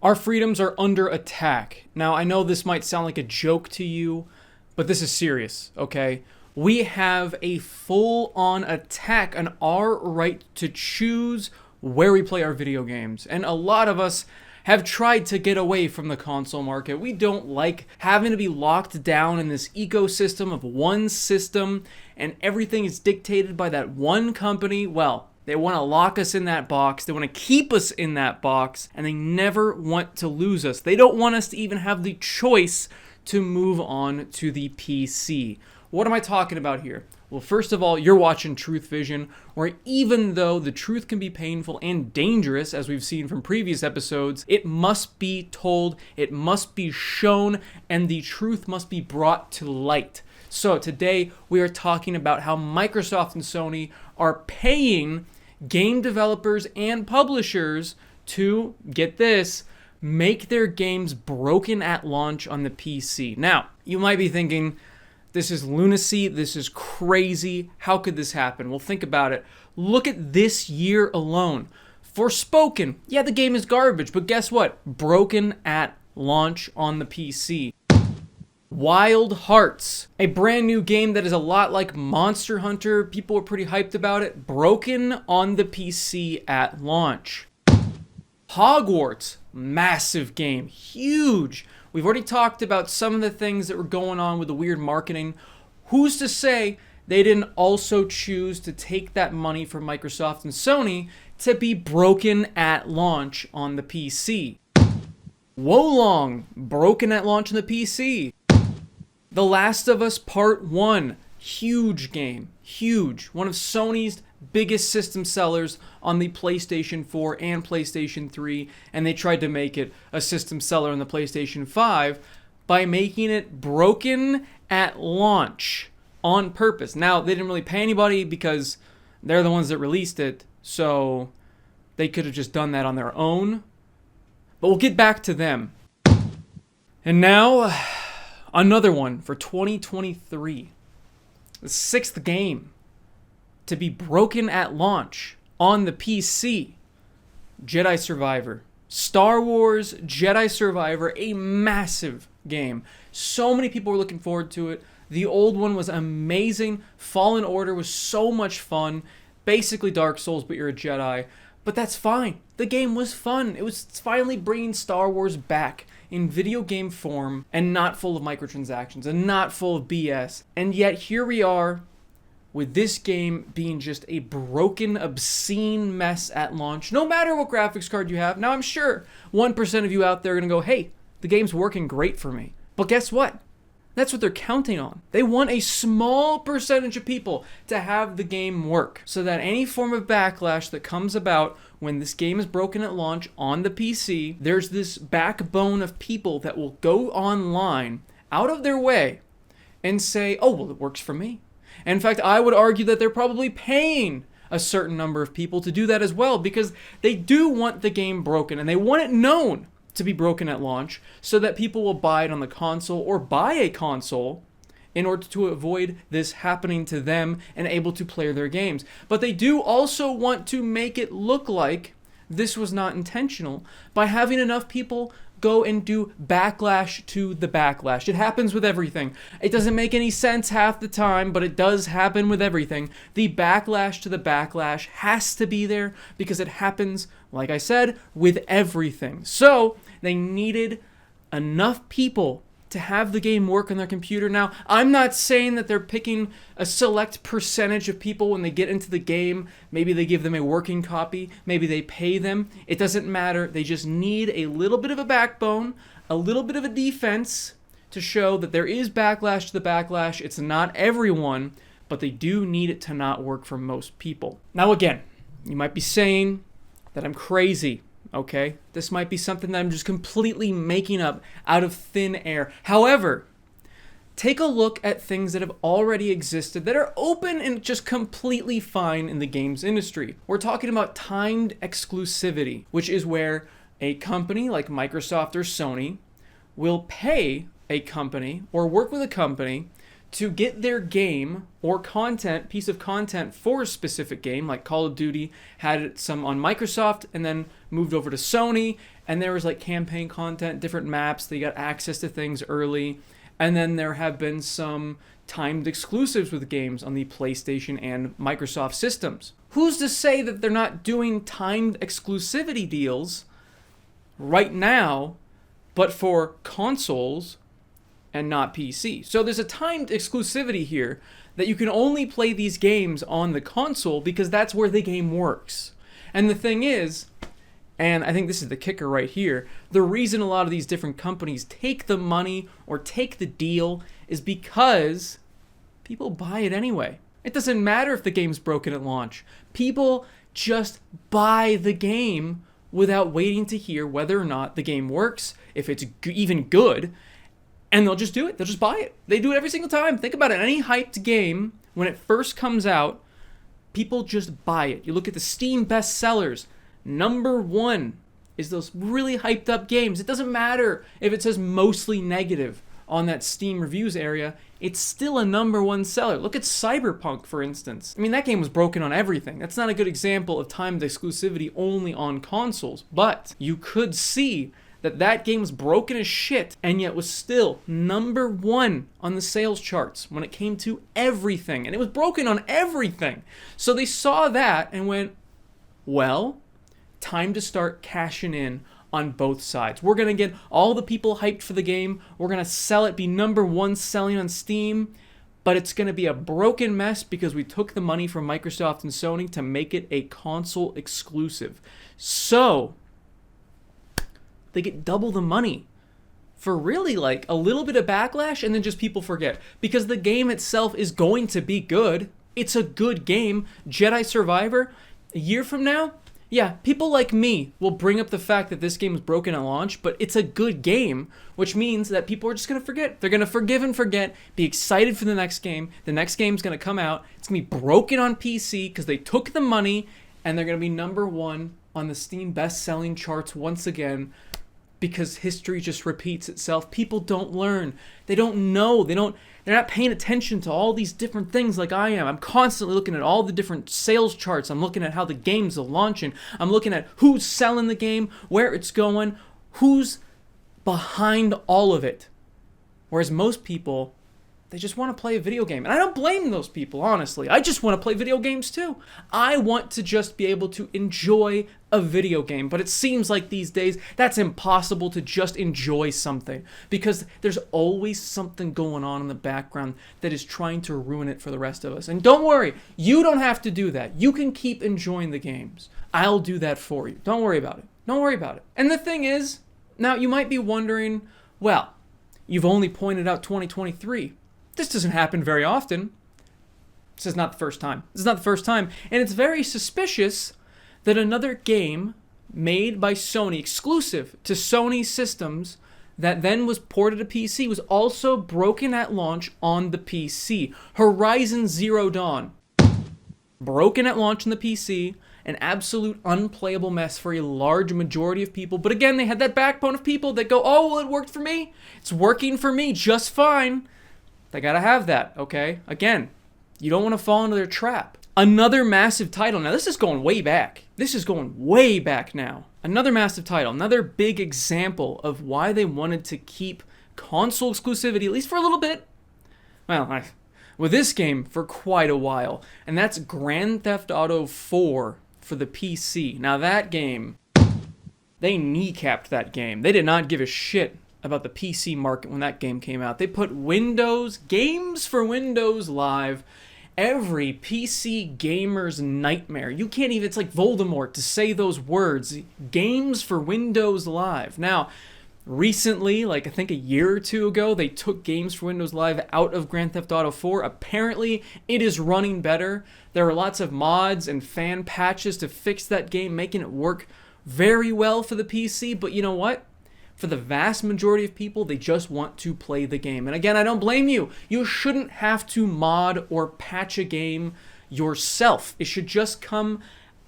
Our freedoms are under attack. Now, I know this might sound like a joke to you, but this is serious, okay? We have a full-on attack on our right to choose where we play our video games. And a lot of us have tried to get away from the console market. We don't like having to be locked down in this ecosystem of one system, and everything is dictated by that one company. Well, they want to lock us in that box. They want to keep us in that box, and they never want to lose us. They don't want us to even have the choice to move on to the PC. What am I talking about here? Well, first of all, you're watching Truth Vision, where even though the truth can be painful and dangerous, as we've seen from previous episodes, it must be told, it must be shown, and the truth must be brought to light. So today, we are talking about how Microsoft and Sony are paying game developers and publishers to, get this, make their games broken at launch on the PC. Now, you might be thinking, this is lunacy, this is crazy, how could this happen? Well, think about it. Look at this year alone. Forspoken, yeah, the game is garbage, but guess what? Broken at launch on the PC. Wild Hearts, a brand new game that is a lot like Monster Hunter. People were pretty hyped about it. Broken on the PC at launch. Hogwarts, massive game, huge. We've already talked about some of the things that were going on with the weird marketing. Who's to say they didn't also choose to take that money from Microsoft and Sony to be broken at launch on the PC? Wolong, broken at launch on the PC. The Last of Us Part 1, huge game, huge. One of Sony's biggest system sellers on the PlayStation 4 and PlayStation 3, and they tried to make it a system seller on the PlayStation 5 by making it broken at launch on purpose. Now, they didn't really pay anybody because they're the ones that released it, so they could have just done that on their own. But we'll get back to them. And now, another one for 2023. The 6th game to be broken at launch on the PC. Jedi Survivor. Star Wars Jedi Survivor, a massive game. So many people were looking forward to it. The old one was amazing. Fallen Order was so much fun. Basically Dark Souls, but you're a Jedi. But that's fine. The game was fun. It was finally bringing Star Wars back in video game form and not full of microtransactions and not full of BS. And yet here we are with this game being just a broken, obscene mess at launch, no matter what graphics card you have. Now, I'm sure 1% of you out there are going to go, hey, the game's working great for me. But guess what? That's what they're counting on. They want a small percentage of people to have the game work so that any form of backlash that comes about when this game is broken at launch on the PC, there's this backbone of people that will go online out of their way and say, oh, well, it works for me. And in fact, I would argue that they're probably paying a certain number of people to do that as well, because they do want the game broken and they want it known to be broken at launch so that people will buy it on the console or buy a console in order to avoid this happening to them and able to play their games. But they do also want to make it look like this was not intentional by having enough people go and do backlash to the backlash. It happens with everything. It doesn't make any sense half the time, but it does happen with everything. The backlash to the backlash has to be there because it happens, like I said, with everything. So they needed enough people to have the game work on their computer. Now, I'm not saying that they're picking a select percentage of people when they get into the game. Maybe they give them a working copy. Maybe they pay them. It doesn't matter. They just need a little bit of a backbone, a little bit of a defense to show that there is backlash to the backlash. It's not everyone, but they do need it to not work for most people. Now, again, you might be saying that I'm crazy. Okay, this might be something that I'm just completely making up out of thin air. However, take a look at things that have already existed that are open and just completely fine in the games industry. We're talking about timed exclusivity, which is where a company like Microsoft or Sony will pay a company or work with a company to get their game or piece of content for a specific game, like Call of Duty had some on Microsoft and then moved over to Sony, and there was like campaign content, different maps, they got access to things early, and then there have been some timed exclusives with games on the PlayStation and Microsoft systems. Who's to say that they're not doing timed exclusivity deals right now, but for consoles and not PC? So there's a timed exclusivity here that you can only play these games on the console because that's where the game works. And the thing is, and I think this is the kicker right here, the reason a lot of these different companies take the money or take the deal is because people buy it anyway. It doesn't matter if the game's broken at launch. People just buy the game without waiting to hear whether or not the game works, if it's even good, and they'll just do it. They'll just buy it. They do it every single time. Think about it. Any hyped game, when it first comes out, people just buy it. You look at the Steam bestsellers, number one is those really hyped up games. It doesn't matter if it says mostly negative on that Steam reviews area, it's still a number one seller. Look at Cyberpunk, for instance. I mean, that game was broken on everything. That's not a good example of timed exclusivity only on consoles, but you could see that game was broken as shit and yet was still number one on the sales charts when it came to everything. And it was broken on everything. So they saw that and went, well, time to start cashing in on both sides. We're going to get all the people hyped for the game. We're going to sell it, be number one selling on Steam, but it's going to be a broken mess because we took the money from Microsoft and Sony to make it a console exclusive. So they get double the money for really like a little bit of backlash, and then just people forget because the game itself is going to be good. It's a good game. Jedi Survivor, a year from now, yeah, people like me will bring up the fact that this game was broken at launch, but it's a good game, which means that people are just going to forget. They're going to forgive and forget, be excited for the next game. The next game's going to come out. It's going to be broken on PC because they took the money, and they're going to be number one on the Steam best-selling charts once again because history just repeats itself. People don't learn. They don't know. They're not paying attention to all these different things like I am. I'm constantly looking at all the different sales charts. I'm looking at how the games are launching. I'm looking at who's selling the game, where it's going, who's behind all of it. Whereas most people, they just want to play a video game. And I don't blame those people, honestly. I just want to play video games too. I want to just be able to enjoy a video game. But it seems like these days that's impossible to just enjoy something because there's always something going on in the background that is trying to ruin it for the rest of us. And don't worry, you don't have to do that. You can keep enjoying the games. I'll do that for you. Don't worry about it. Don't worry about it. And the thing is, now you might be wondering, well, you've only pointed out 2023. This doesn't happen very often. This is not the first time. This is not the first time. And it's very suspicious that another game made by Sony, exclusive to Sony systems, that then was ported to PC, was also broken at launch on the PC. Horizon Zero Dawn. Broken at launch on the PC. An absolute unplayable mess for a large majority of people. But again, they had that backbone of people that go, oh, well, it worked for me. It's working for me just fine. They gotta have that, okay? Again, you don't want to fall into their trap. Another massive title. Now, this is going way back. This is going way back now. Another massive title. Another big example of why they wanted to keep console exclusivity, at least for a little bit. Well, with this game for quite a while. And that's Grand Theft Auto 4 for the PC. Now, that game, they kneecapped that game. They did not give a shit about the PC market when that game came out. They put games for Windows live. Every PC gamer's nightmare. You can't even, it's like Voldemort to say those words. Games for Windows Live. Now, recently, like I think a year or two ago, they took Games for Windows Live out of Grand Theft Auto 4. Apparently, it is running better. There are lots of mods and fan patches to fix that game, making it work very well for the PC. But you know what? For the vast majority of people, they just want to play the game. And again, I don't blame you. You shouldn't have to mod or patch a game yourself. It should just come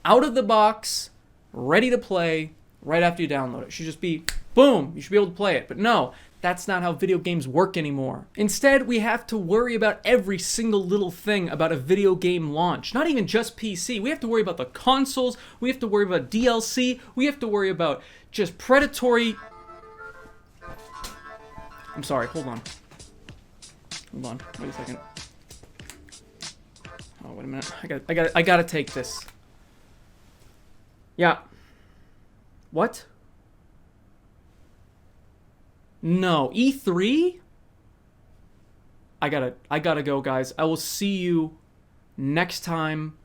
out of the box, ready to play, right after you download it. It should just be Boom, you should be able to play it. But no, that's not how video games work anymore. Instead, we have to worry about every single little thing about a video game launch. Not even just PC. We have to worry about the consoles. We have to worry about DLC. We have to worry about just predatory... I'm sorry, hold on. Hold on, wait a second. Oh, wait a minute. I gotta take this. Yeah. What? No, E3? I gotta go, guys. I will see you next time.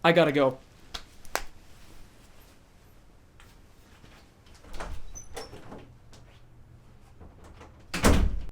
I gotta go.